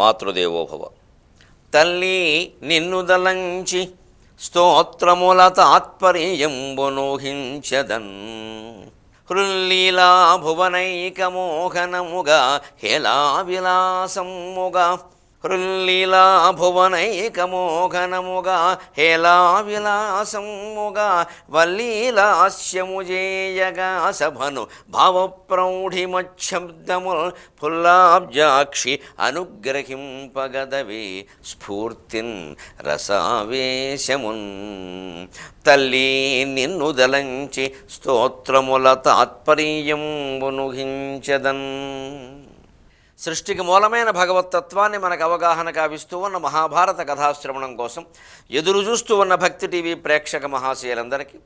మాతృదేవోభవ. తల్లి నిన్ను దలంచి స్తోత్రముల తాత్పర్యంబునూహించదన్. హృల్లీలా భువనైకమోహనముగా హేలా విలాసముగా. హృల్లీలా భువనైకమోహనముగా హేలా విలాసముగా. వల్లీలాస్యము జేయగా సభను భావప్రౌఢిమశబ్దముల్ ఫుల్లాబ్జాక్షి అనుగ్రహింపగదవే స్ఫూర్తిన్ రసావేశమున్. తల్లి నిన్ను దలంచి స్తోత్రముల తాత్పర్యంబునుహించదన్. సృష్టికి మూలమైన భగవతత్వాన్ని మనకు అవగాహన కావిస్తూ ఉన్న మహాభారత కథాశ్రవణం కోసం ఎదురు చూస్తూ ఉన్న భక్తి టీవీ ప్రేక్షక మహాశయులందరికీ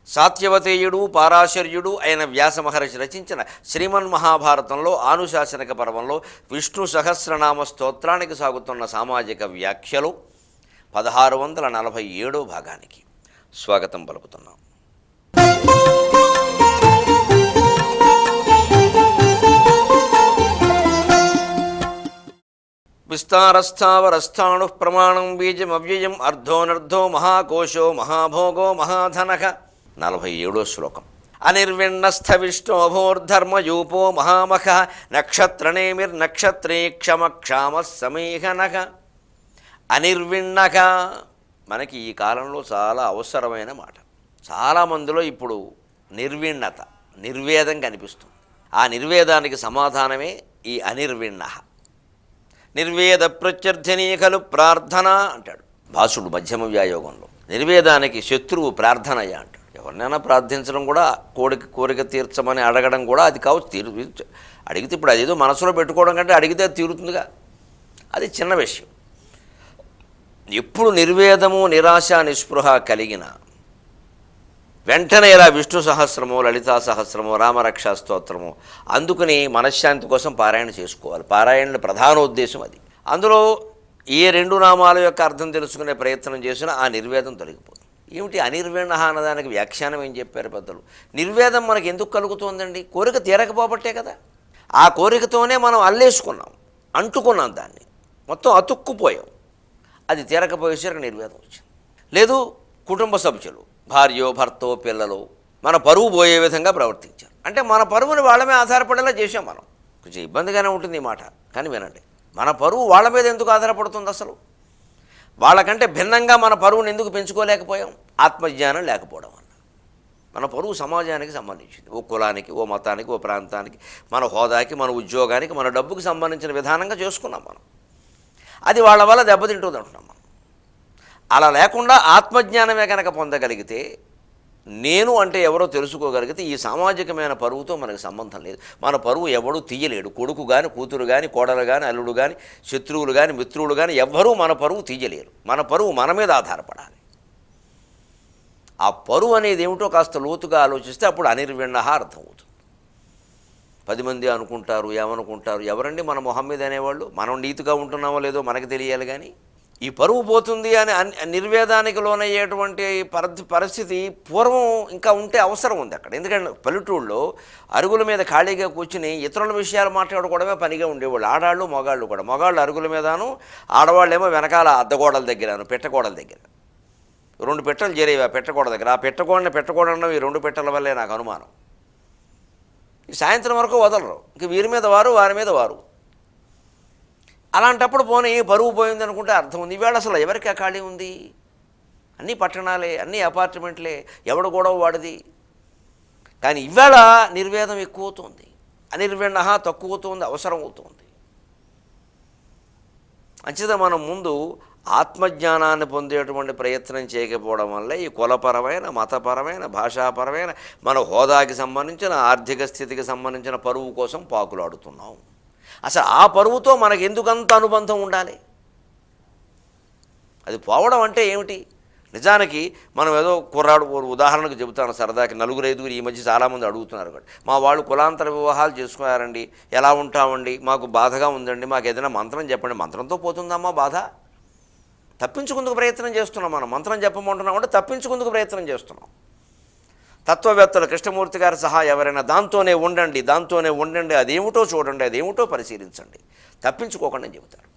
సాత్యవతేయుడు పారాశర్యుడు అయిన వ్యాస మహర్షి రచించిన శ్రీమన్మహాభారతంలో ఆనుశాసనిక పర్వంలో విష్ణు సహస్రనామ స్తోత్రానికి సాగుతున్న సామాజిక వ్యాఖ్యలు 1647 భాగానికి స్వాగతం పలుకుతున్నాం. విస్తారస్థావరస్థాణు ప్రమాణం బీజమవ్యయం అర్ధోనర్ధో మహాకోశో మహాభోగో మహాధనః. 47వ శ్లోకం. అనిర్విణ్ణస్థ విష్ణోభోర్ధర్మయూపో మహామఖః నక్షత్రనేమిర్నక్షత్రే క్షమక్షామ సమీహనః. అనిర్విణ్ణః మనకి ఈ కాలంలో చాలా అవసరమైన మాట. చాలామందిలో ఇప్పుడు నిర్విణ్ణత, నిర్వేదం కనిపిస్తుంది. ఆ నిర్వేదానికి సమాధానమే ఈ అనిర్విణ్ణః. నిర్వేద ప్రత్యర్థినీ ఖలు ప్రార్థన అంటాడు భాసుడు మధ్యమ వ్యాయోగంలో. నిర్వేదానికి శత్రువు ప్రార్థనయ్య అంటాడు. ఎవరినైనా ప్రార్థించడం కూడా కోరిక తీర్చమని అడగడం కూడా అది కావచ్చు. అడిగితే ఇప్పుడు అదేదో మనసులో పెట్టుకోవడం కంటే అడిగితే తీరుతుందిగా, అది చిన్న విషయం. ఎప్పుడు నిర్వేదము నిరాశ నిస్పృహ కలిగిన వెంటనే ఇలా విష్ణు సహస్రమో లలితా సహస్రమో రామరక్షా స్తోత్రమో అందుకని మనశ్శాంతి కోసం పారాయణ చేసుకోవాలి. పారాయణల ప్రధాన ఉద్దేశం అది. అందులో ఏ 2 నామాల యొక్క అర్థం తెలుసుకునే ప్రయత్నం చేసినా ఆ నిర్వేదం తొలగిపోతుంది. ఏమిటి అనిర్వేణ అన్నదానికి వ్యాఖ్యానం ఏం చెప్పారు పెద్దలు? నిర్వేదం మనకి ఎందుకు కలుగుతుందండి? కోరిక తీరకపోబట్టే కదా. ఆ కోరికతోనే మనం అల్లేసుకున్నాం, అంటుకున్నాం, దాన్ని మొత్తం అతుక్కుపోయాం. అది తీరకపోయేసరికి నిర్వేదం వచ్చింది. లేదు కుటుంబ సభ్యులు, భార్యో భర్తో పిల్లలు మన పరువు పోయే విధంగా ప్రవర్తించారు అంటే మన పరువుని వాళ్ళమే ఆధారపడేలా చేసాం మనం. కొంచెం ఇబ్బందిగానే ఉంటుంది ఈ మాట, కానీ వినండి. మన పరువు వాళ్ళ మీద ఎందుకు ఆధారపడుతుంది? అసలు వాళ్ళకంటే భిన్నంగా మన పరువుని ఎందుకు పెంచుకోలేకపోయాం? ఆత్మజ్ఞానం లేకపోవడం వల్ల. మన పరువు సమాజానికి సంబంధించింది. ఓ కులానికి, ఓ మతానికి, ఓ ప్రాంతానికి, మన హోదాకి, మన ఉద్యోగానికి, మన డబ్బుకి సంబంధించిన విధానంగా చేసుకున్నాం మనం. అది వాళ్ళ వల్ల దెబ్బతింటుంది అంటున్నాం మనం. అలా లేకుండా ఆత్మజ్ఞానమే కనుక పొందగలిగితే, నేను అంటే ఎవరో తెలుసుకోగలిగితే ఈ సామాజికమైన పరువుతో మనకు సంబంధం లేదు. మన పరువు ఎవడూ తీయలేడు. కొడుకు కానీ, కూతురు కానీ, కోడలు కానీ, అల్లుడు కానీ, శత్రువులు కానీ, మిత్రులు కానీ ఎవ్వరూ మన పరువు తీయలేరు. మన పరువు మన మీద ఆధారపడాలి. ఆ పరువు అనేది ఏమిటో కాస్త లోతుగా ఆలోచిస్తే అప్పుడు అనిర్విణ అర్థమవుతుంది. 10 మంది అనుకుంటారు, ఏమనుకుంటారు, ఎవరండి మన మొహం మీద అనేవాళ్ళు? మనం నీతిగా ఉంటున్నామో లేదో మనకు తెలియాలి. కానీ ఈ పరువు పోతుంది అని నిర్వేదానికి లోనయ్యేటువంటి పరిస్థితి పూర్వం ఇంకా ఉంటే అవసరం ఉంది అక్కడ. ఎందుకంటే పల్లెటూళ్ళలో అరుగుల మీద ఖాళీగా కూర్చుని ఇతరుల విషయాలు మాట్లాడుకోవడమే పనిగా ఉండేవాళ్ళు. ఆడాళ్ళు మగాళ్ళు కూడా. మగాళ్ళు అరుగుల మీదను, ఆడవాళ్ళేమో వెనకాల అద్దగోడల దగ్గరను, పెట్టగోడల దగ్గర. 2 పెట్టెలు చేరేవి ఆ పెట్టగోడ దగ్గర. ఆ పెట్టకూడడం ఈ 2 పెట్టెల వల్లే నాకు అనుమానం. ఈ సాయంత్రం వరకు వదలరు. ఇంక వీరి మీద వారు, వారి మీద వారు. అలాంటప్పుడు పోనీ పరువు పోయింది అనుకుంటే అర్థం ఉంది. ఈవేళ అసలు ఎవరికి ఆ ఖాళీ ఉంది? అన్నీ పట్టణాలే, అన్నీ అపార్ట్మెంట్లే, ఎవడు గొడవ వాడిది. కానీ ఈవేళ నిర్వేదం ఎక్కువ అవుతుంది, అనిర్వేణ తక్కువ అవుతుంది, అవసరం అవుతుంది. అంచేత మనం ముందు ఆత్మజ్ఞానాన్ని పొందేటువంటి ప్రయత్నం చేయకపోవడం వల్ల ఈ కులపరమైన, మతపరమైన, భాషాపరమైన, మన హోదాకి సంబంధించిన, ఆర్థిక స్థితికి సంబంధించిన పరువు కోసం పాకులాడుతున్నాం. అసలు ఆ పరువుతో మనకు ఎందుకంత అనుబంధం ఉండాలి? అది పోవడం అంటే ఏమిటి? నిజానికి మనం ఏదో కుర్రాడు, ఉదాహరణకు చెబుతాను సరదాకి, 4-5 ఈ మధ్య చాలామంది అడుగుతున్నారు కూడా, మా వాళ్ళు కులాంతర వివాహాలు చేసుకున్నారండి, ఎలా ఉంటామండి, మాకు బాధగా ఉందండి, మాకు ఏదైనా మంత్రం చెప్పండి. మంత్రంతో పోతుందమ్మా బాధ? తప్పించుకుందుకు ప్రయత్నం చేస్తున్నాం మనం. మంత్రం చెప్పమంటున్నాం అంటే తప్పించుకుందుకు ప్రయత్నం చేస్తున్నాం. తత్వవేత్తలు కృష్ణమూర్తి గారు సహా ఎవరైనా దాంతోనే ఉండండి, అదేమిటో చూడండి, అదేమిటో పరిశీలించండి, తప్పించుకోకుండా చెబుతారు.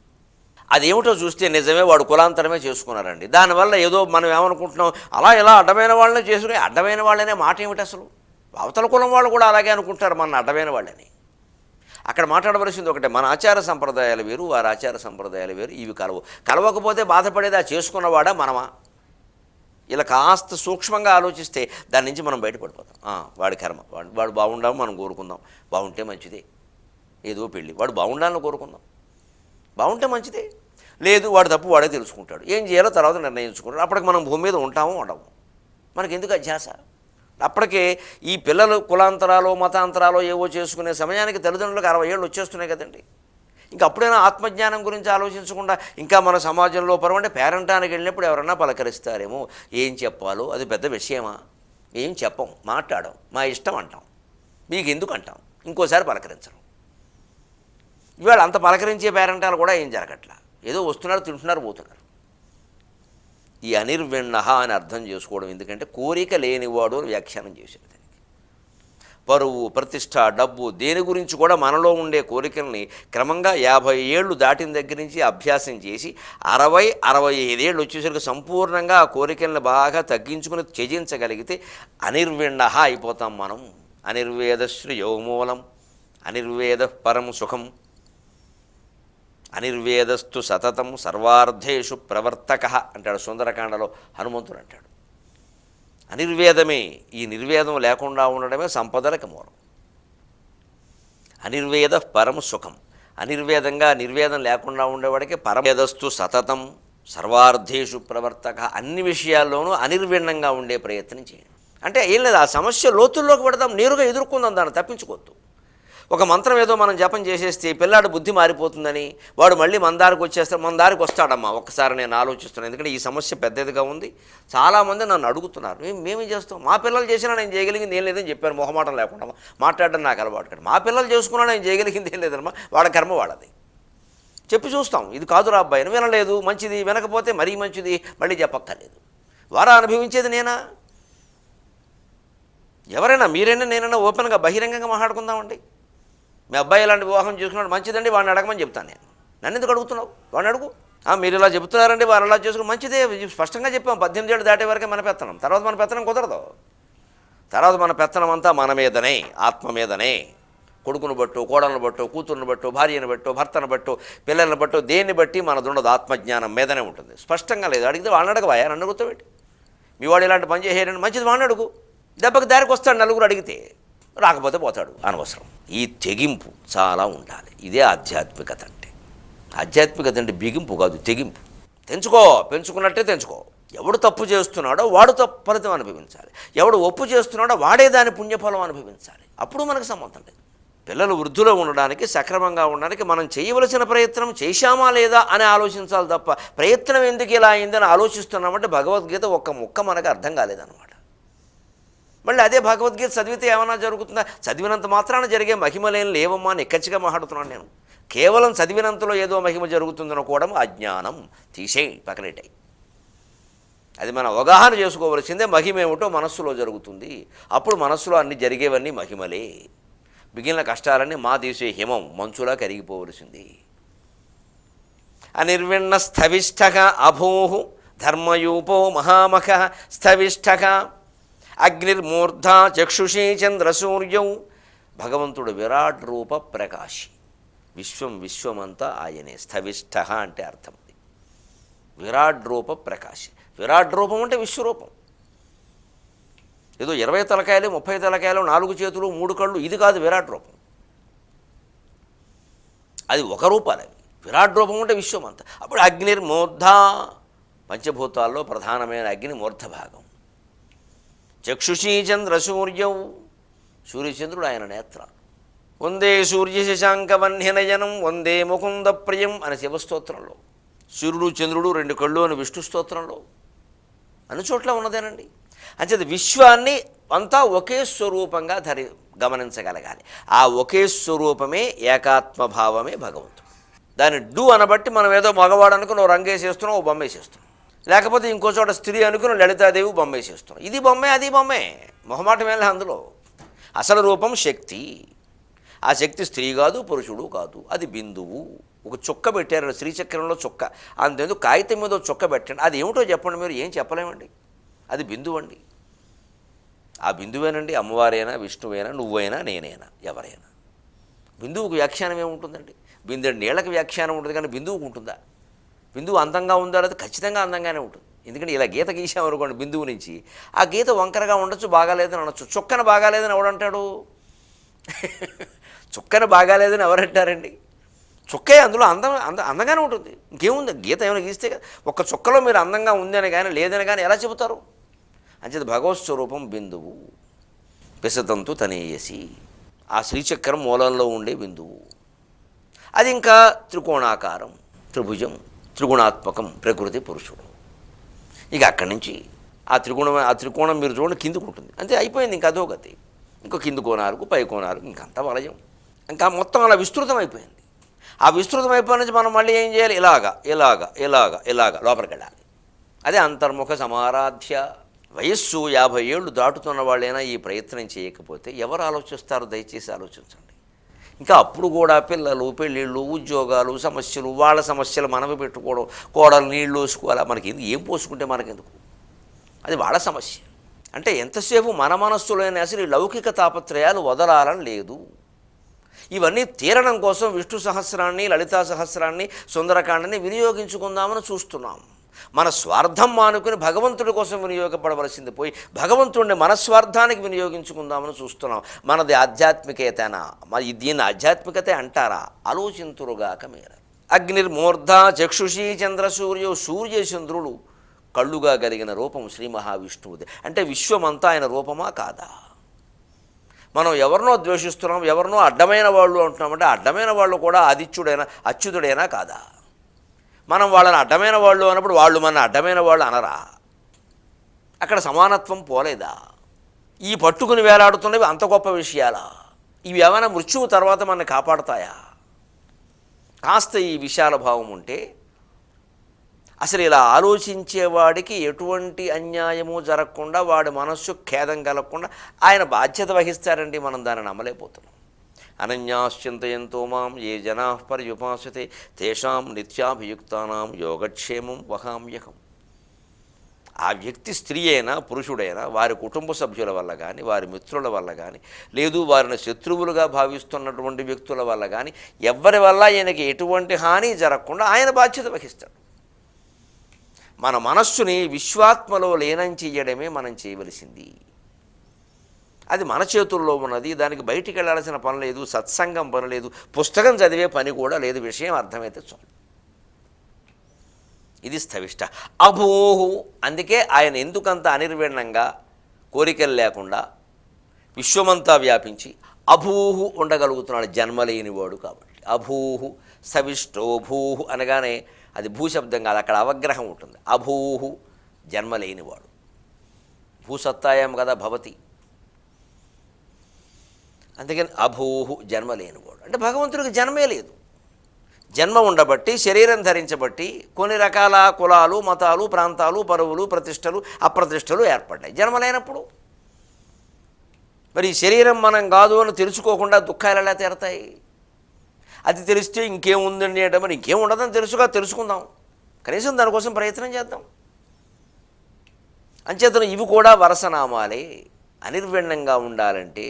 అదేమిటో చూస్తే నిజమే వాడు కులాంతరమే చేసుకున్నారండి. దానివల్ల ఏదో మనం ఏమనుకుంటున్నాం, అలా ఇలా అడ్డమైన వాళ్ళనే చేసుకుని, అడ్డమైన వాళ్ళనే మాట ఏమిటి అసలు? అవతల కులం వాళ్ళు కూడా అలాగే అనుకుంటారు మన అడ్డమైన వాళ్ళని. అక్కడ మాట్లాడవలసింది ఒకటే, మన ఆచార సంప్రదాయాలు వేరు, వారి ఆచార సంప్రదాయాలు వేరు, ఇవి కలవకపోతే బాధపడేది ఆ చేసుకున్నవాడా మనమా? ఇలా కాస్త సూక్ష్మంగా ఆలోచిస్తే దాని నుంచి మనం బయటపడిపోతాం. వాడి కర్మ, వాడు బాగుండాలని మనం కోరుకుందాం, బాగుంటే మంచిదే. ఏదో పెళ్ళి, వాడు బాగుండాలని కోరుకుందాం, బాగుంటే మంచిదే. లేదు వాడు తప్పు వాడే తెలుసుకుంటాడు, ఏం చేయాలో తర్వాత నిర్ణయించుకుంటాడు. అప్పటికి మనం భూమి మీద ఉంటాము ఉండము, మనకి ఎందుకు అధ్యాస? అప్పటికే ఈ పిల్లలు కులాంతరాలు మతాంతరాలు ఏవో చేసుకునే సమయానికి తల్లిదండ్రులకు 60 ఏళ్ళు వచ్చేస్తున్నాయి కదండి. ఇంకా అప్పుడైనా ఆత్మజ్ఞానం గురించి ఆలోచించకుండా ఇంకా మన సమాజంలో పరమంటే పేరంటానికి వెళ్ళినప్పుడు ఎవరన్నా పలకరిస్తారేమో, ఏం చెప్పాలో అది పెద్ద విషయమా? ఏం చెప్పం, మాట్లాడం, మా ఇష్టం అంటాం, మీకు ఎందుకు అంటాం, ఇంకోసారి పలకరించడం. ఇవాళ అంత పలకరించే పేరంటాలు కూడా ఏం జరగట్లా, ఏదో వస్తున్నారు, తింటున్నారు, పోతున్నారు. ఈ అనిర్విణ అని అర్థం చేసుకోవడం ఎందుకంటే కోరిక లేనివాడు అని వ్యాఖ్యానం చేశాడు. దానికి పరువు, ప్రతిష్ట, డబ్బు, దేని గురించి కూడా మనలో ఉండే కోరికల్ని క్రమంగా 50 ఏళ్ళు దాటిన దగ్గర నుంచి అభ్యాసం చేసి 60-65 ఏళ్ళు వచ్చేసరికి సంపూర్ణంగా ఆ కోరికల్ని బాగా తగ్గించుకుని త్యజించగలిగితే అనిర్విణ అయిపోతాం మనం. అనిర్వేద శ్రేయో మూలం, అనిర్వేద పరం సుఖం, అనిర్వేదస్తు సతతం సర్వార్థేషు ప్రవర్తక అంటాడు సుందరకాండలో హనుమంతుడు అంటాడు. అనిర్వేదమే, ఈ నిర్వేదం లేకుండా ఉండడమే సంపదలకు మూలం. అనిర్వేద పరం సుఖం, అనిర్వేదంగా నిర్వేదం లేకుండా ఉండేవాడికి పరమేదస్తు సతతం సర్వార్థేషు ప్రవర్తక, అన్ని విషయాల్లోనూ అనిర్విణంగా ఉండే ప్రయత్నం చేయండి. అంటే ఏం లేదు, ఆ సమస్య లోతుల్లోకి పడదాం, నేరుగా ఎదుర్కొందాం, దాన్ని తప్పించుకోవద్దు. ఒక మంత్రం ఏదో మనం జపం చేసేస్తే పిల్లాడు బుద్ధి మారిపోతుందని వాడు మళ్ళీ మన దారికి వచ్చేస్తే మన దారికి వస్తాడమ్మా. ఒక్కసారి నేను ఆలోచిస్తున్నాను, ఎందుకంటే ఈ సమస్య పెద్దదిగా ఉంది, చాలామంది నన్ను అడుగుతున్నారు, మేమేం చేస్తాం, మా పిల్లలు చేసినా నేను చేయగలిగింది ఏం లేదని చెప్పాను, మొహమాటం లేకుండా మాట్లాడడం నాకు అలవాటు కాదు. మా పిల్లలు చేసుకున్నా నేను చేయగలిగింది ఏం లేదమ్మా, వాళ్ళ కర్మ వాళ్ళది, చెప్పి చూస్తాం. ఇది కాదురా అబ్బాయిని, వినలేదు మంచిది, వినకపోతే మరీ మంచిది, మళ్ళీ చెప్పక్కర్లేదు. వారా అనుభవించేది నేనా? ఎవరైనా, మీరైనా నేనైనా ఓపెన్గా బహిరంగంగా మాట్లాడుకుందామండి. మీ అబ్బాయి ఇలాంటి వివాహం చేసుకున్నాడు, మంచిదండి, వాడిని అడగమని చెప్తాను నేను. నన్ను ఎందుకు అడుగుతున్నావు, వాడిని అడుగు. మీరు ఇలా చెబుతున్నారండి, వారు అలా చేసుకుని మంచిదే, స్పష్టంగా చెప్పాం. 18 ఏళ్ళు దాటే వరకే మన పెత్తనం, తర్వాత మన పెత్తనం కుదరదు. తర్వాత మన పెత్తనం అంతా మన మీదనే, ఆత్మ మీదనే. కొడుకును బట్టో, కోడలను బట్టో, కూతురుని బట్టో, భార్యను బట్టో, భర్తను బట్టో, పిల్లల్ని బట్టో, దేన్ని బట్టి మనదుండదు, ఆత్మజ్ఞానం మీదనే ఉంటుంది. స్పష్టంగా లేదు. అడిగితే వాళ్ళని అడగవా, నన్ను అడుగుతావేంటి? మీ వాడు ఇలాంటి పని చేసేయడండి, మంచిది, వాడిని అడుగు. దెబ్బకి దారికి వస్తాడు, నలుగురు అడిగితే, రాకపోతే పోతాడు, అనవసరం. ఈ తెగింపు చాలా ఉండాలి. ఇదే ఆధ్యాత్మికత అంటే. ఆధ్యాత్మికత అంటే బిగింపు కాదు, తెగింపు. పెంచుకున్నట్టే తెంచుకో. ఎవడు తప్పు చేస్తున్నాడో వాడు తప్పు ఫలితం అనుభవించాలి, ఎవడు ఒప్పు చేస్తున్నాడో వాడే దాని పుణ్యఫలం అనుభవించాలి. అప్పుడు మనకు సంబంధం లేదు. పిల్లలు వృద్ధిలో ఉండడానికి, సక్రమంగా ఉండడానికి మనం చేయవలసిన ప్రయత్నం చేశామా లేదా అని ఆలోచించాలి తప్ప, ప్రయత్నం ఎందుకు ఇలా అయిందని ఆలోచిస్తున్నామంటే భగవద్గీత ఒక్క ముక్క మనకు అర్థం కాలేదన్నమాట. మళ్ళీ అదే భగవద్గీత చదివితే ఏమైనా జరుగుతుందా? చదివినంత మాత్రాన జరిగే మహిమలేం లేవమ్మా అని ఎక్కచ్చిగా మాట్లాడుతున్నాను నేను. కేవలం చదివినంతలో ఏదో మహిమ జరుగుతుందనుకోవడం అజ్ఞానం. తీసేయి, పక్కనెట్టాయి. అది మనం అవగాహన చేసుకోవలసిందే. మహిమ ఏమిటో మనస్సులో జరుగుతుంది. అప్పుడు మనస్సులో అన్ని జరిగేవన్నీ మహిమలే. మిగిలిన కష్టాలన్నీ మా తీసే హిమం మంచులా కరిగిపోవలసింది. అనిర్విణ స్థవిష్ఠక అభూహు ధర్మయూపో మహామఖ స్థవిష్ఠక అగ్నిర్మూర్ధ చక్షుషీ చంద్రసూర్యౌ. భగవంతుడు విరాట్ రూప ప్రకాశి. విశ్వమంతా ఆయనే. స్థవిష్ఠ అంటే అర్థం అది. విరాట్ రూప ప్రకాశి. విరాట్ రూపం అంటే విశ్వరూపం. ఏదో 20 తలకాయలు 30 తలకాయలు 4 చేతులు 3 కళ్ళు ఇది కాదు విరాట్ రూపం. అది ఒక రూపాలవి. విరాట్ రూపం అంటే విశ్వమంతా. అప్పుడు అగ్నిర్మూర్ధ, పంచభూతాల్లో ప్రధానమైన అగ్ని మూర్ధ భాగం. చక్షుషీ చంద్రసూర్యౌ, సూర్యచంద్రుడు ఆయన నేత్రాలు. వందే సూర్య శశాంకవన్యనయనం వందే ముకుంద ప్రియం అని శివస్తోత్రంలో, సూర్యుడు చంద్రుడు 2 కళ్ళు అని విష్ణు స్తోత్రంలో, అన్ని చోట్ల ఉన్నదేనండి. అంచేది విశ్వాన్ని అంతా ఒకే స్వరూపంగా గమనించగలగాలి. ఆ ఒకే స్వరూపమే ఏకాత్మభావమే భగవంతుడు. దాన్ని అనబట్టి మనం ఏదో మగవాడు అనుకుని ఓ రంగేసేస్తున్నాం, ఓ బొమ్మేసేస్తున్నాం. లేకపోతే ఇంకో చోట స్త్రీ అనుకుని లలితాదేవి బొమ్మ వేసేస్తున్నాం. ఇది బొమ్మే, అది బొమ్మే, మొహమాటం వెళ్ళి అందులో. అసలు రూపం శక్తి. ఆ శక్తి స్త్రీ కాదు, పురుషుడు కాదు, అది బిందువు. ఒక చుక్క పెట్టారు శ్రీచక్రంలో చుక్క, అంతేందుకు కాగితం మీద చుక్క పెట్టండి, అది ఏమిటో చెప్పండి, మీరు ఏం చెప్పలేమండి. అది బిందువు అండి. ఆ బిందువేనండి అమ్మవారైనా, విష్ణువైనా, నువ్వైనా, నేనైనా, ఎవరైనా. బిందువుకు వ్యాఖ్యానం ఏముంటుందండి? బిందెడు నీళ్ళకి వ్యాఖ్యానం ఉంటుంది, కానీ బిందువుకు ఉంటుందా? బిందువు అందంగా ఉందా? అది ఖచ్చితంగా అందంగానే ఉంటుంది. ఎందుకంటే ఇలా గీత గీసామనుకోండి బిందువు నుంచి, ఆ గీత వంకరగా ఉండొచ్చు, బాగాలేదని అనొచ్చు. చుక్కన బాగాలేదని ఎవడంటాడు? చుక్కన బాగాలేదని ఎవరంటారండి? చుక్కే అందులో అందంగానే ఉంటుంది. ఇంకేముంది? గీత ఏమైనా గీస్తే కదా. ఒక్క చుక్కలో మీరు అందంగా ఉందని కానీ లేదని కానీ ఎలా చెబుతారు? అంచేత భగవత్ స్వరూపం బిందువు. పిసతంతు తనేయసి, ఆ శ్రీచక్రం మూలంలో ఉండే బిందువు. అది ఇంకా త్రికోణాకారం, త్రిభుజం, త్రిగుణాత్మకం, ప్రకృతి పురుషుడు. ఇక అక్కడి నుంచి ఆ త్రికోణం మీరు చూడండి కిందికి ఉంటుంది, అంతే, అయిపోయింది. ఇంకా అధోగతి. ఇంకో కింది కోణాలకు, పై కోణాలకు, ఇంకంతా వలయం. ఇంకా మొత్తం అలా విస్తృతం అయిపోయింది. ఆ విస్తృతం అయిపోయిన నుంచి మనం మళ్ళీ ఏం చేయాలి? ఇలాగా లోపలికి వెళ్ళాలి. అదే అంతర్ముఖ సమారాధ్య. వయస్సు 50 ఏళ్ళు దాటుతున్న వాళ్ళైనా ఈ ప్రయత్నం చేయకపోతే ఎవరు ఆలోచిస్తారు? దయచేసి ఆలోచించండి. ఇంకా అప్పుడు కూడా పిల్లలు, పెళ్ళిళ్ళు, ఉద్యోగాలు, సమస్యలు, వాళ్ళ సమస్యలు మనమే పెట్టుకోవడం, కోడలు నీళ్ళు పోసుకోవాలా, మనకి ఏం పోసుకుంటే మనకెందుకు, అది వాళ్ళ సమస్య. అంటే ఎంతసేపు మన మనస్సులోనే అసలు ఈ లౌకిక తాపత్రయాలు వదలాలని లేదు. ఇవన్నీ తీరడం కోసం విష్ణు సహస్రాన్ని, లలితా సహస్రాన్ని, సుందరకాండని వినియోగించుకుందామని చూస్తున్నాం. మన స్వార్థం మానుకుని భగవంతుడి కోసం వినియోగపడవలసింది పోయి భగవంతుడిని మన స్వార్థానికి వినియోగించుకుందామని చూస్తున్నాం. మనది ఆధ్యాత్మికతేనా? మరి దీన్ని ఆధ్యాత్మికతే అంటారా? ఆలోచింతురుగాక మీరు. అగ్నిర్మూర్ధ చక్షుషీ చంద్రసూర్యో, సూర్యచంద్రుడు కళ్ళుగా కలిగిన రూపం శ్రీ మహావిష్ణువుది. అంటే విశ్వమంతా ఆయన రూపమా కాదా? మనం ఎవరినో ద్వేషిస్తున్నాం, ఎవరినో అడ్డమైన వాళ్ళు అంటున్నామంటే అడ్డమైన వాళ్ళు కూడా ఆదిత్యుడైనా అచ్యుతుడైనా కాదా? మనం వాళ్ళని అడ్డమైన వాళ్ళు అన్నప్పుడు వాళ్ళు మన అడ్డమైన వాళ్ళు అనరా? అక్కడ సమానత్వం పోలేదా? ఈ పట్టుకుని వేలాడుతున్నవి అంత గొప్ప విషయాలా? ఇవి ఏమైనా మృత్యువు తర్వాత మనల్ని కాపాడతాయా? కాస్త ఈ విశాల భావం ఉంటే అసలు ఇలా ఆలోచించేవాడికి ఎటువంటి అన్యాయము జరగకుండా, వాడి మనస్సు ఖేదం కలగకుండా ఆయన బాధ్యత వహిస్తారండి. మనం దాన్ని నమ్మలేకపోతున్నాం. అనన్యాశ్చింతయంతో మాం ఏ జనా పర్యుపాసతే తేషాం నిత్యాభియుక్తానాం యోగక్షేమం వహామ్యహం. ఆ వ్యక్తి స్త్రీ అయినా పురుషుడైనా వారి కుటుంబ సభ్యుల వల్ల కానీ, వారి మిత్రుల వల్ల కానీ, లేదు వారిని శత్రువులుగా భావిస్తున్నటువంటి వ్యక్తుల వల్ల కానీ, ఎవరి వల్ల ఆయనకి ఎటువంటి హాని జరగకుండా ఆయన బాధ్యత వహిస్తాడు. మన మనస్సుని విశ్వాత్మలో లీనం చేయడమే మనం చేయవలసింది. అది మన చేతుల్లో ఉన్నది. దానికి బయటికి వెళ్ళాల్సిన పని లేదు, సత్సంగం పని లేదు, పుస్తకం చదివే పని కూడా లేదు. విషయం అర్థమైతే చాలు. ఇది స్థవిష్ట. అభూహు. అందుకే ఆయన ఎందుకంత అనిర్విణ్ణంగా, కోరికలు లేకుండా విశ్వమంతా వ్యాపించి అభూహు ఉండగలుగుతున్నాడు? జన్మలేనివాడు కాబట్టి. అభూహు. స్థవిష్టో భూహు అనగానే అది భూశబ్దం కాదు, అక్కడ అవగ్రహం ఉంటుంది. అభూహు జన్మలేనివాడు. భూసత్తాయం కదా భవతి. అందుకని అభూహు జన్మలేనివాడు. అంటే భగవంతుడికి జన్మే లేదు. జన్మ ఉండబట్టి, శరీరం ధరించబట్టి కొన్ని రకాల కులాలు, మతాలు, ప్రాంతాలు, పరువులు, ప్రతిష్టలు, అప్రతిష్టలు ఏర్పడ్డాయి. జన్మ లేనప్పుడు మరి శరీరం మనం కాదు అని తెలుసుకోకుండా దుఃఖాలు ఎలా తీరతాయి? అది తెలిస్తే ఇంకేముందండి అంటే మరి ఇంకేం ఉండదని తెలుసుకుందాం. కనీసం దానికోసం ప్రయత్నం చేద్దాం. అంచేతన ఇవి కూడా వరసనామాలే. అనిర్విణ్ణంగా ఉండాలంటే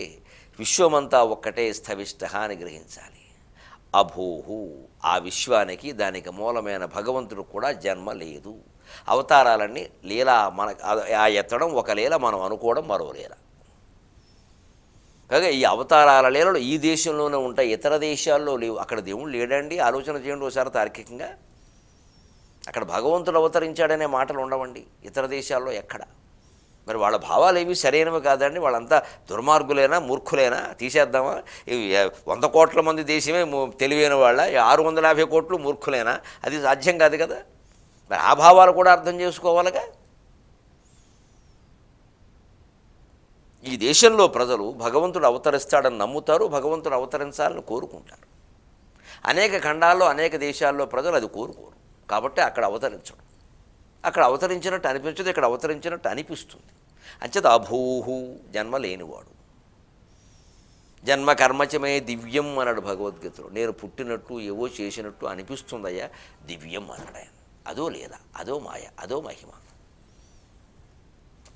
విశ్వమంతా ఒక్కటే స్థవిష్ట అని గ్రహించాలి. అభూహు. ఆ విశ్వానికి, దానికి మూలమైన భగవంతుడు కూడా జన్మ లేదు. అవతారాలన్నీ లీలా. మన ఆ ఎత్తడం ఒక లీల, మనం అనుకోవడం మరో లీల. కాగా ఈ అవతారాల లీలలు ఈ దేశంలోనే ఉంటాయి, ఇతర దేశాల్లో లేవు. అక్కడ దేవుడు లేడండి, ఆలోచన చేయండి ఒకసారి తార్కికంగా. అక్కడ భగవంతుడు అవతరించాడనే మాటలు ఉండవండి ఇతర దేశాల్లో ఎక్కడ. మరి వాళ్ళ భావాలు ఏవి సరైనవి కాదండి. వాళ్ళంతా దుర్మార్గులైనా, మూర్ఖులైనా? తీసేద్దామా? 100 కోట్ల మంది దేశమే తెలివైన వాళ్ళ, 650 కోట్లు మూర్ఖులైనా? అది సాధ్యం కాదు కదా. మరి ఆ భావాలు కూడా అర్థం చేసుకోవాలిగా. ఈ దేశంలో ప్రజలు భగవంతుడు అవతరిస్తాడని నమ్ముతారు, భగవంతుడు అవతరించాలని కోరుకుంటారు. అనేక ఖండాల్లో, అనేక దేశాల్లో ప్రజలు అది కోరుకోరు. కాబట్టి అక్కడ అవతరించడం అక్కడ అవతరించినట్టు అనిపించదు, ఇక్కడ అవతరించినట్టు అనిపిస్తుంది. అంచేత అభూహు జన్మ లేనివాడు. జన్మ కర్మచమే దివ్యం అన్నాడు భగవద్గీతలో. నేను పుట్టినట్టు ఏవో చేసినట్టు అనిపిస్తుందయ్యా, దివ్యం అన్నాడు ఆయన. అదో లేదా, అదో మాయ, అదో మహిమ.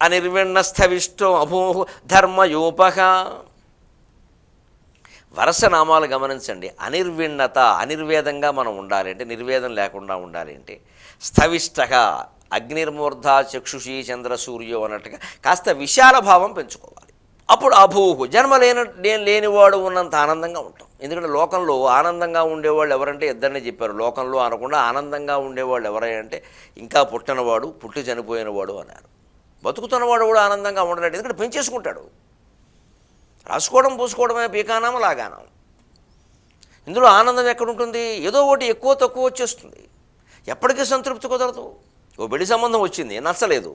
అనిర్విణస్థవిష్టో అభూహు ధర్మయోపక. వరస నామాలు గమనించండి. అనిర్విణ్ణత, అనిర్వేదంగా మనం ఉండాలి అంటే, నిర్వేదం లేకుండా ఉండాలి అంటే, స్థవిష్టగా అగ్నిర్మూర్ధ చక్షుషి చంద్ర సూర్యో అన్నట్టుగా కాస్త విశాల భావం పెంచుకోవాలి. అప్పుడు అభూహు జన్మ లేనివాడు ఉన్నంత ఆనందంగా ఉంటాం. ఎందుకంటే లోకంలో ఆనందంగా ఉండేవాళ్ళు ఎవరంటే ఇద్దరిని చెప్పారు. లోకంలో అనకుండా ఆనందంగా ఉండేవాళ్ళు ఎవరంటే ఇంకా పుట్టినవాడు, పుట్టి చనిపోయినవాడు అన్నారు. బతుకుతున్నవాడు కూడా ఆనందంగా ఉండలేడు, ఎందుకంటే పెంచేసుకుంటాడు. రాసుకోవడం పూసుకోవడమే పీకానాం లాగానం. ఇందులో ఆనందం ఎక్కడుంటుంది? ఏదో ఒకటి ఎక్కువ తక్కువ వచ్చేస్తుంది, ఎప్పటికీ సంతృప్తి కుదరదు. ఓ పెళ్లి సంబంధం వచ్చింది, నచ్చలేదు,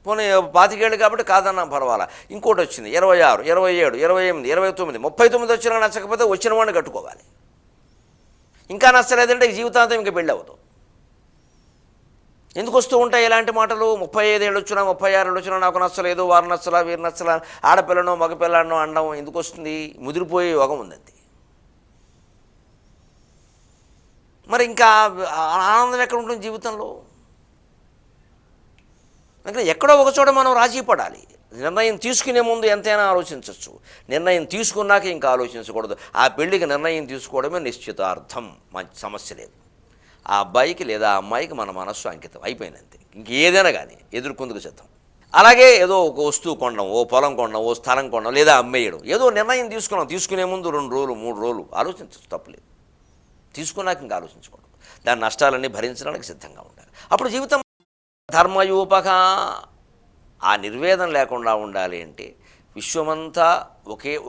పోనీ 25 ఏళ్ళు కాబట్టి కాదన్నా పర్వాలా. ఇంకోటి వచ్చింది 26, 27, 28, 29, 39 వచ్చినా నచ్చకపోతే వచ్చిన వాడిని కట్టుకోవాలి. ఇంకా నచ్చలేదంటే జీవితాంతం ఇంకా పెళ్ళి అవ్వదు. ఎందుకు వస్తూ ఉంటాయి ఇలాంటి మాటలు? 35 ఏళ్ళు వచ్చినా 36 ఏళ్ళు వచ్చినా నాకు నచ్చలేదు, వారు నచ్చలా, వీరు నచ్చలా, ఆడపిల్లనో మగపిల్లనో అనడం ఎందుకు వస్తుంది? ముదిరిపోయే యోగం ఉందండి. మరి ఇంకా ఆనందం ఎక్కడ ఉంటుంది జీవితంలో? అంటే ఎక్కడో ఒకచోట మనం రాజీ పడాలి. నిర్ణయం తీసుకునే ముందు ఎంతైనా ఆలోచించవచ్చు, నిర్ణయం తీసుకున్నాక ఇంకా ఆలోచించకూడదు. ఆ పెళ్లికి నిర్ణయం తీసుకోవడమే నిశ్చితార్థం, మంచి సమస్య లేదు. ఆ అబ్బాయికి లేదా ఆ అమ్మాయికి మన మనస్సు అంకితం అయిపోయినంతే. ఇంకేదైనా కానీ ఎదుర్కొందుకు సిద్ధం. అలాగే ఏదో ఒక వస్తువు కొనడం, ఓ పొలం కొనడం, ఓ స్థలం కొనడం, లేదా అమ్మేయడం, ఏదో నిర్ణయం తీసుకున్నాం, తీసుకునే ముందు 2 రోజులు 3 రోజులు ఆలోచించచ్చు, తప్పులేదు. తీసుకున్నాక ఇంకా ఆలోచించకూడదు. దాని నష్టాలన్నీ భరించడానికి సిద్ధంగా ఉండాలి. అప్పుడు జీవితం ధర్మయూపక. ఆ నిర్వేదం లేకుండా ఉండాలి అంటే, విశ్వమంతా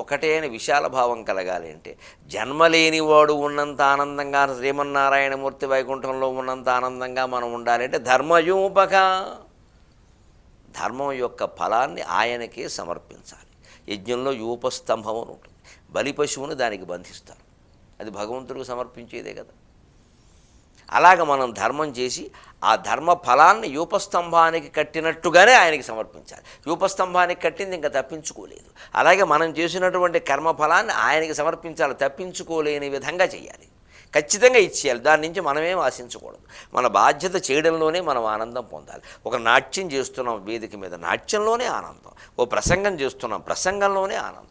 ఒకటే అని విశాల భావం కలగాలి అంటే, జన్మలేనివాడు ఉన్నంత ఆనందంగా, శ్రీమన్నారాయణమూర్తి వైకుంఠంలో ఉన్నంత ఆనందంగా మనం ఉండాలి అంటే ధర్మయూపక. ధర్మం యొక్క ఫలాన్ని ఆయనకే సమర్పించాలి. యజ్ఞంలో యూపస్తంభం అని ఉంటుంది, బలి పశువుని దానికి బంధిస్తారు, అది భగవంతుడికి సమర్పించేదే కదా. అలాగ మనం ధర్మం చేసి ఆ ధర్మ ఫలాన్ని యూపస్తంభానికి కట్టినట్టుగానే ఆయనకి సమర్పించాలి. యూపస్తంభానికి కట్టింది ఇంకా తప్పించుకోలేదు. అలాగే మనం చేసినటువంటి కర్మఫలాన్ని ఆయనకి సమర్పించాలి, తప్పించుకోలేని విధంగా చేయాలి, ఖచ్చితంగా ఇచ్చేయాలి. దాని నుంచి మనమేం ఆశించకూడదు. మన బాధ్యత చేయడంలోనే మనం ఆనందం పొందాలి. ఒక నాట్యం చేస్తున్నాం వేదిక మీద, నాట్యంలోనే ఆనందం. ఓ ప్రసంగం చేస్తున్నాం, ప్రసంగంలోనే ఆనందం.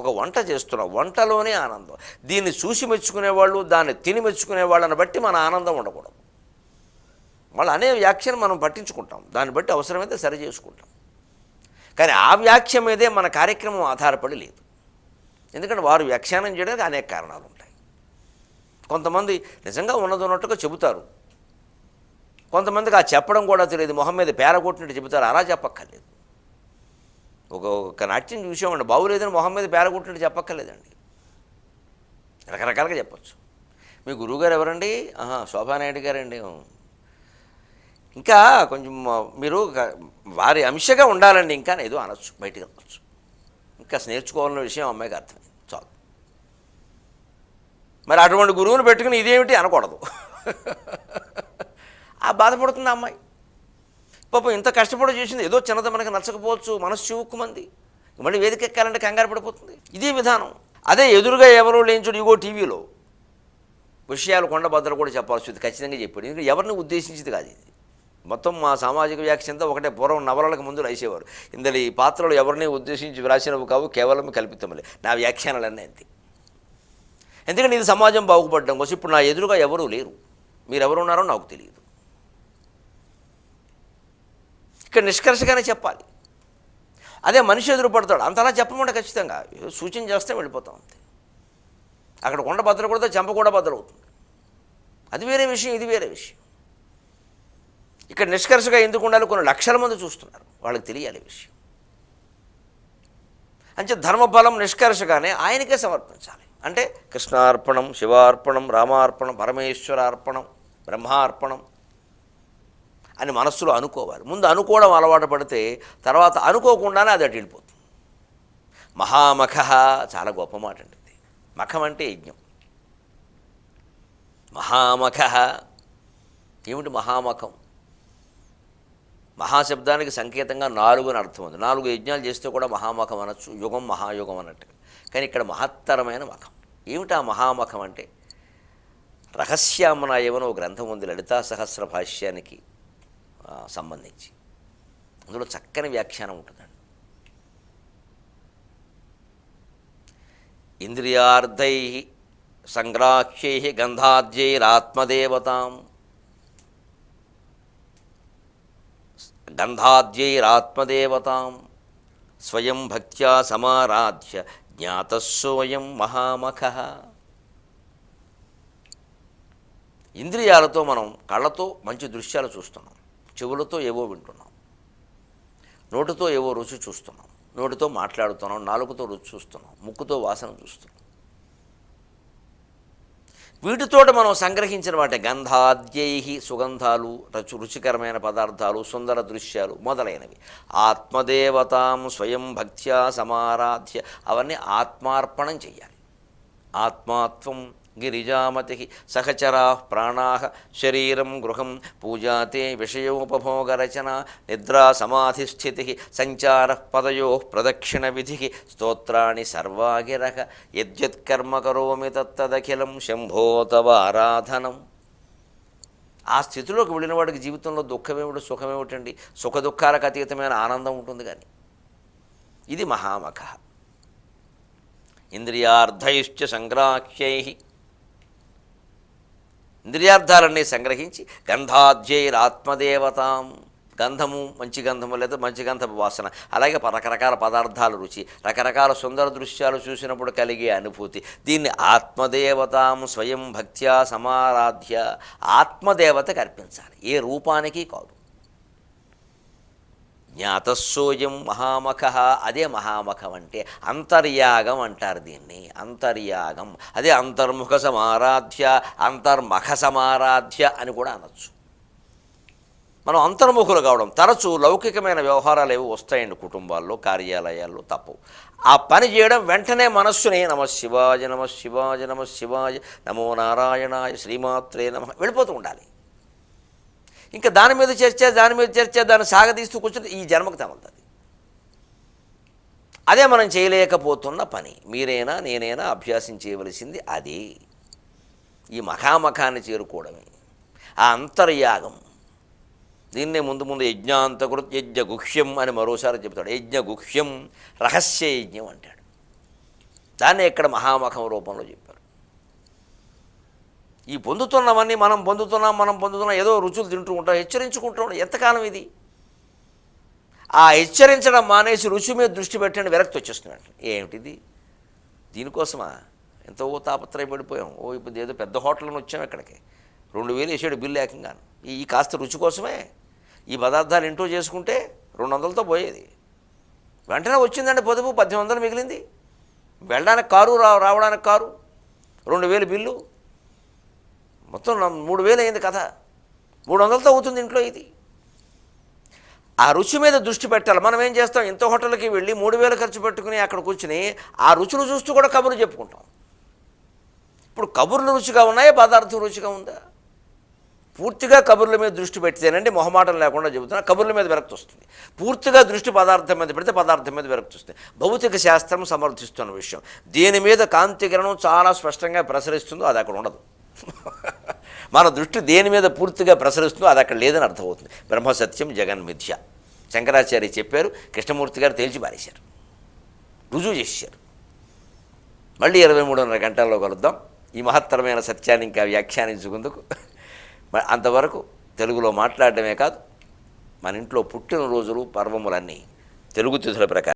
ఒక వంట చేస్తున్నాం, వంటలోనే ఆనందం. దీన్ని చూసి మెచ్చుకునేవాళ్ళు, దాన్ని తిని మెచ్చుకునేవాళ్ళని బట్టి మన ఆనందం ఉండకూడదు. వాళ్ళు అనే వ్యాఖ్యను మనం పట్టించుకుంటాం, దాన్ని బట్టి అవసరమైతే సరి చేసుకుంటాం. కానీ ఆ వ్యాఖ్య మీదే మన కార్యక్రమం ఆధారపడి లేదు. ఎందుకంటే వారు వ్యాఖ్యానం చేయడానికి అనేక కారణాలు ఉంటాయి. కొంతమంది నిజంగా ఉన్నదన్నట్టుగా చెబుతారు, కొంతమందికి ఆ చెప్పడం కూడా తెలియదు, మొహం మీద పేర కొట్టినట్టు చెబుతారు. అలా చెప్పక్కర్లేదు. ఒక నాట్యం చూసామండి, బాగులేదని మొహం మీద పేర కొట్టినట్టు చెప్పక్కర్లేదండి, రకరకాలుగా చెప్పచ్చు. మీ గురువుగారు ఎవరండి? శోభానాయుడు గారండి. ఇంకా కొంచెం మీరు వారి అంశగా ఉండాలండి, ఇంకా ఏదో అనొచ్చు, బయటికి అనొచ్చు. ఇంకా నేర్చుకోవాలన్న విషయం అమ్మాయికి అర్థమైంది, చాలు. మరి అటువంటి గురువుని పెట్టుకుని ఇదేమిటి అనకూడదు. ఆ బాధపడుతుంది ఆ అమ్మాయి. పాపం ఇంత కష్టపడి చేసింది, ఏదో చిన్నది మనకి నచ్చకపోవచ్చు, మనసు చివుక్కుమంది, మళ్ళీ వేదిక ఎక్కాలంటే కంగారు పడిపోతుంది. ఇదే విధానం. అదే ఎదురుగా ఎవరో లేంచుడు ఇగో టీవీలో విషయాలు కొండబద్దలు కూడా చెప్పాల్సి ఉంది, ఖచ్చితంగా చెప్పాడు. ఎందుకంటే ఎవరిని ఉద్దేశించింది కాదు ఇది. మొత్తం మా సామాజిక వ్యాఖ్య అంతా ఒకటే. పూర్వం నవలలకు ముందు రాసేవారు, ఇందులో ఈ పాత్రలు ఎవరిని ఉద్దేశించి వ్రాసినవి కావు, కేవలం కల్పితములే. నా వ్యాఖ్యానాలన్నీ అంతే. ఎందుకంటే ఇది సమాజం బాగుపడడం కోసం. ఇప్పుడు నా ఎదురుగా ఎవరూ లేరు, మీరెవరు ఉన్నారో నాకు తెలియదు. ఇక్కడ నిష్కర్షగానే చెప్పాలి. అదే మనిషి ఎదురు పడతాడు, అంతలా చెప్పమంటే ఖచ్చితంగా సూచన చేస్తే వెళ్ళిపోతాం అంతే. అక్కడ కొండ బద్దలు కొడితే చెంప కూడా బద్దలవుతుంది, అది వేరే విషయం, ఇది వేరే విషయం. ఇక్కడ నిష్కర్షగా ఎందుకు ఉండాలి? కొన్ని లక్షల మంది చూస్తున్నారు, వాళ్ళకి తెలియాలి విషయం. అంటే ధర్మఫలం నిష్కర్షగానే ఆయనకే సమర్పించాలి. అంటే కృష్ణార్పణం, శివార్పణం, రామార్పణం, పరమేశ్వరార్పణం, బ్రహ్మార్పణం అని మనస్సులో అనుకోవాలి. ముందు అనుకోవడం అలవాటు పడితే తర్వాత అనుకోకుండానే అది అటు వెళ్ళిపోతుంది. మహామఖ చాలా గొప్ప మాట అండి ఇది. మఖం అంటే యజ్ఞం. మహామఖ ఏమిటి? మహామఖం మహాశబ్దానికి సంకేతంగా 4 అని అర్థం ఉంది. 4 యజ్ఞాలు చేస్తే కూడా మహామఖం అనొచ్చు, యుగం మహాయుగం అన్నట్టుగా. కానీ ఇక్కడ మహత్తరమైన మఖం. ఏమిటా మహామఖం అంటే? రహస్యామనాయమని ఒక గ్రంథం ఉంది లలితా సహస్ర భాష్యానికి సంబంధించి. అందులో చక్కని వ్యాఖ్యానం ఉంటుందండి. ఇంద్రియార్థై సంగ్రాహ్యై గంధాద్యైరాత్మదేవతాం స్వయం భక్త్యా సమారాధ్య జ్ఞాతస్సోయం మహామఖః. ఇంద్రియాలతో మనం కళ్ళతో మంచి దృశ్యాలు చూస్తున్నాం, చెవులతో ఏవో వింటున్నాం, నోటితో ఏవో రుచి చూస్తున్నాం, నోటితో మాట్లాడుతున్నాం, నాలుకతో రుచి చూస్తున్నాం, ముక్కుతో వాసన చూస్తున్నాం. వీటితోటి మనం సంగ్రహించిన వాటి గంధాద్యై సుగంధాలు, రుచికరమైన పదార్థాలు, సుందర దృశ్యాలు మొదలైనవి. ఆత్మదేవతాం స్వయం భక్త్యా సమారాధ్య, అవన్నీ ఆత్మార్పణం చెయ్యాలి. ఆత్మాత్వం గిరిజామతి సహచరా ప్రాణా శరీరం గృహం పూజాతే విషయోపభోగరచన నిద్రా సమాధిస్థితి సంచార పదయో ప్రదక్షిణ విధి స్తోత్రాణి సర్వాగిరః యద్యత్కర్మ కరోమి తత్తదఖిలం శంభో తవ ఆరాధనం. ఆ స్థితిలోకి వెళ్ళిన వాడికి జీవితంలో దుఃఖమేమిటి సుఖమేమిటండి? సుఖ దుఃఖాలకు అతీతమైన ఆనందం ఉంటుంది. కానీ ఇది మహామఖః. ఇంద్రియార్థైశ్చ సంగ్రాహ్యై, ఇంద్రియార్థాలన్నీ సంగ్రహించి గంధాద్యైరాత్మదేవతాం, గంధము మంచి గంధము లేదా మంచి గంధపు వాసన, అలాగే రకరకాల పదార్థాల రుచి, రకరకాల సుందర దృశ్యాలు చూసినప్పుడు కలిగే అనుభూతి, దీన్ని ఆత్మదేవతాం స్వయం భక్త్యా సమారాధ్య, ఆత్మదేవతకు అర్పించాలి, ఏ రూపానికి కాదు. జ్ఞాతస్సోయం మహామఖః, అదే మహామఖం అంటే. అంతర్యాగం అంటారు దీన్ని, అంతర్యాగం. అదే అంతర్ముఖ సమారాధ్య, అంతర్మఖ సమారాధ్య అని కూడా అనొచ్చు. మనం అంతర్ముఖులు కావడం, తరచూ లౌకికమైన వ్యవహారాలు ఏవో వస్తాయండి కుటుంబాల్లో, కార్యాలయాల్లో, తప్పవు. ఆ పని చేయడం వెంటనే మనస్సుని నమ శివాయ నమ శివాయ నమ శివాయ నమో నారాయణాయ శ్రీమాత్రే నమ వెళ్ళిపోతూ ఉండాలి. ఇంకా దాని మీద చర్చ దాన్ని సాగదీస్తూ కూర్చుంటే ఈ జన్మకు తగులుతుంది. అదే మనం చేయలేకపోతున్న పని. మీరైనా నేనైనా అభ్యాసం చేయవలసింది అదే, ఈ మఖామఖాన్ని చేరుకోవడమే, ఆ అంతర్యాగం. దీన్నే ముందు యజ్ఞాంతకృత్ యజ్ఞగుహ్యం అని మరోసారి చెబుతాడు. యజ్ఞగుహ్యం రహస్య యజ్ఞం అంటాడు. దాన్నే ఇక్కడ మహామఖం రూపంలో చెప్పారు. ఈ పొందుతున్నవన్నీ మనం పొందుతున్నాం ఏదో రుచులు తింటూ ఉంటాం, హెచ్చరించుకుంటాం. ఎంతకాలం ఇది? ఆ హెచ్చరించడం మానేసి రుచి మీద దృష్టి పెట్టండి, విరక్తి వచ్చేస్తున్నాడు. ఏమిటిది? దీనికోసమా ఎంతో తాపత్రయపడిపోయాం. ఇప్పుడు ఏదో పెద్ద హోటల్ని వచ్చాం, ఇక్కడికి 2000 వేసాడు బిల్లు ఏకంగాను. ఈ కాస్త రుచి కోసమే ఈ పదార్థాలు ఇంటో చేసుకుంటే 200లతో పోయేది. వెంటనే వచ్చిందండి పొదుపు 1800 మిగిలింది. వెళ్ళడానికి కారు, రావడానికి కారు, 2000 బిల్లు, మొత్తం 3000 అయింది కథ. 300లతో అవుతుంది ఇంట్లో ఇది. ఆ రుచి మీద దృష్టి పెట్టాలి. మనం ఏం చేస్తాం? ఇంత హోటల్కి వెళ్ళి 3000 ఖర్చు పెట్టుకుని అక్కడ కూర్చుని ఆ రుచులు చూస్తూ కూడా కబుర్లు చెప్పుకుంటాం. ఇప్పుడు కబుర్లు రుచిగా ఉన్నాయా, పదార్థం రుచిగా ఉందా? పూర్తిగా కబుర్ల మీద దృష్టి పెట్టేనండి, మొహమాటం లేకుండా చెబుతున్నా, కబుర్ల మీద విరక్తి వస్తుంది. పూర్తిగా దృష్టి పదార్థం మీద పెడితే పదార్థం మీద విరక్తి వస్తుంది. భౌతిక శాస్త్రం సమర్థిస్తున్న విషయం. దేని మీద కాంతికిరణం చాలా స్పష్టంగా ప్రసరిస్తుందో అది అక్కడ ఉండదు. మన దృష్టి దేని మీద పూర్తిగా ప్రసరిస్తుందో అది అక్కడ లేదని అర్థమవుతుంది. బ్రహ్మసత్యం జగన్మిథ్య శంకరాచార్య చెప్పారు, కృష్ణమూర్తి గారు తేల్చి పారేశారు, రుజువు చేశారు. మళ్ళీ 23:30 గంటల్లో కలుద్దాం. ఈ మహత్తరమైన సత్యాన్ని ఇంకా వ్యాఖ్యానించుకుందుకు. అంతవరకు తెలుగులో మాట్లాడడమే కాదు, మన ఇంట్లో పుట్టినరోజులు పర్వములన్నీ తెలుగు తిథుల ప్రకారం